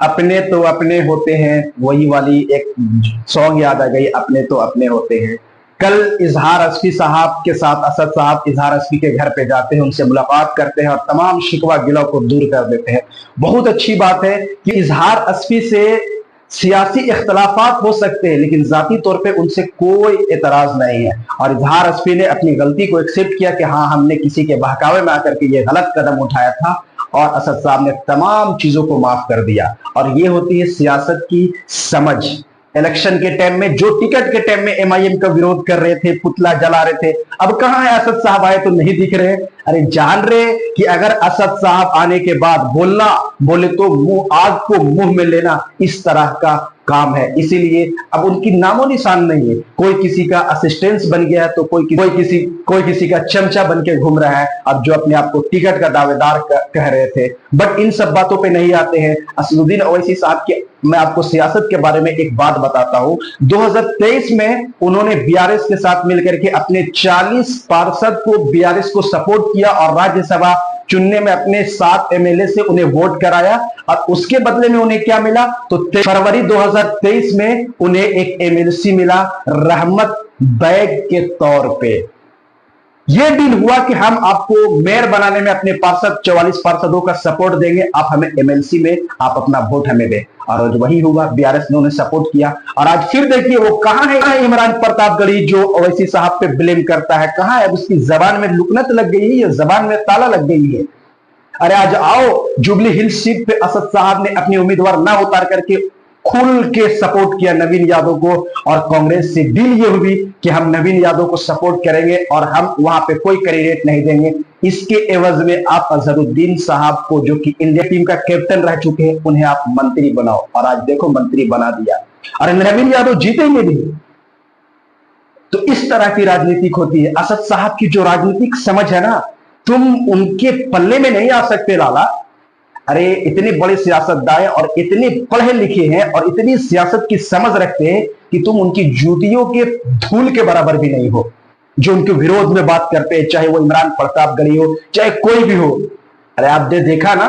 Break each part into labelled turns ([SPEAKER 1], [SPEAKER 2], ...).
[SPEAKER 1] अपने तो अपने होते हैं, वही वाली एक सॉन्ग याद आ गई, अपने तो अपने होते हैं। कल इजहार अस्फी साहब के साथ असद साहब इजहार अस्फी के घर पे जाते हैं, उनसे मुलाकात करते हैं और तमाम शिकवा गिला को दूर कर देते हैं। बहुत अच्छी बात है कि इजहार अस्फी से सियासी इख्तलाफात हो सकते हैं, लेकिन जाती तौर पे उनसे कोई एतराज नहीं है। और इजहार अस्फी ने अपनी गलती को एक्सेप्ट किया कि हाँ, हमने किसी के बहकावे में आकर के ये गलत कदम उठाया था, और असद साहब ने तमाम चीजों को माफ कर दिया। और ये होती है सियासत की समझ। इलेक्शन के टाइम में जो टिकट के टाइम में एमआईएम का विरोध कर रहे थे, पुतला जला रहे थे, अब कहां है असद साहब? आए तो नहीं दिख रहे। अरे जान रहे कि अगर असद साहब आने के बाद बोलना बोले तो मुंह आग को मुंह में लेना, इस तरह का काम है। इसीलिए अब उनकी नामो निशान नहीं है। कोई किसी का असिस्टेंस बन गया तो कोई किसी का चमचा बन के घूम रहा है, अब जो अपने आप को टिकट का दावेदार कह रहे थे। बट इन सब बातों पे नहीं आते हैं। असदुद्दीन ओवैसी साहब के, मैं आपको सियासत के बारे में एक बात बताता हूं। 2023 में उन्होंने बीआरएस के साथ मिलकर के अपने 40 पार्षद को बीआरएस को सपोर्ट किया और राज्यसभा चुनने में अपने 7 एमएलए से उन्हें वोट कराया। और उसके बदले में उन्हें क्या मिला? तो फरवरी 2023 में उन्हें एक एमएलसी मिला रहमत बैग के तौर पे। यह डील हुआ कि हम आपको मेयर बनाने में अपने 44 पार्षदों का सपोर्ट देंगे, आप हमें एमएलसी में आप अपना वोट हमें दें। और वही हुआ, बीआरएस ने उन्हें सपोर्ट किया। और आज फिर देखिए वो कहां है इमरान प्रतापगढ़ी जो ओवैसी साहब पे ब्लेम करता है, कहां है? उसकी जबान में लुकनत लग गई है या जबान में ताला लग गई है? अरे आज आओ, जुबली हिल्स सीट पे असद साहब ने अपने उम्मीदवार ना उतार करके खुल के सपोर्ट किया नवीन यादव को, और कांग्रेस से डील ये हुई कि हम नवीन यादव को सपोर्ट करेंगे और हम वहां पे कोई कैंडिडेट नहीं देंगे। इसके एवज में आप अजहरुद्दीन साहब को, जो कि इंडिया टीम का कैप्टन रह चुके हैं, उन्हें आप मंत्री बनाओ। और आज देखो मंत्री बना दिया, और नवीन यादव जीतेंगे भी। तो इस तरह की राजनीतिक होती है। असद साहब की जो राजनीतिक समझ है ना, तुम उनके पल्ले में नहीं आ सकते लाला। अरे इतने बड़े सियासतदान और इतने पढ़े लिखे हैं और इतनी सियासत की समझ रखते हैं कि तुम उनकी जूतियों के धूल के बराबर भी नहीं हो। जो उनके विरोध में बात करते हैं, चाहे वो इमरान प्रतापगढ़ी हो, चाहे कोई भी हो। अरे आपने देखा ना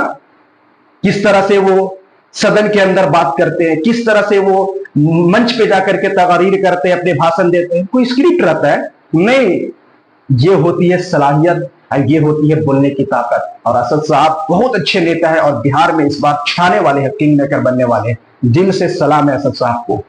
[SPEAKER 1] किस तरह से वो सदन के अंदर बात करते हैं, किस तरह से वो मंच पे जाकर के तकरीर करते हैं, अपने भाषण देते हैं। कोई स्क्रिप्ट रहता है? नहीं। ये होती है सलाहियत और ये होती है बोलने की ताकत। और असद साहब बहुत अच्छे नेता है और बिहार में इस बार छाने वाले हैं, किंग मेकर बनने वाले हैं। दिल से सलाम है असद साहब को।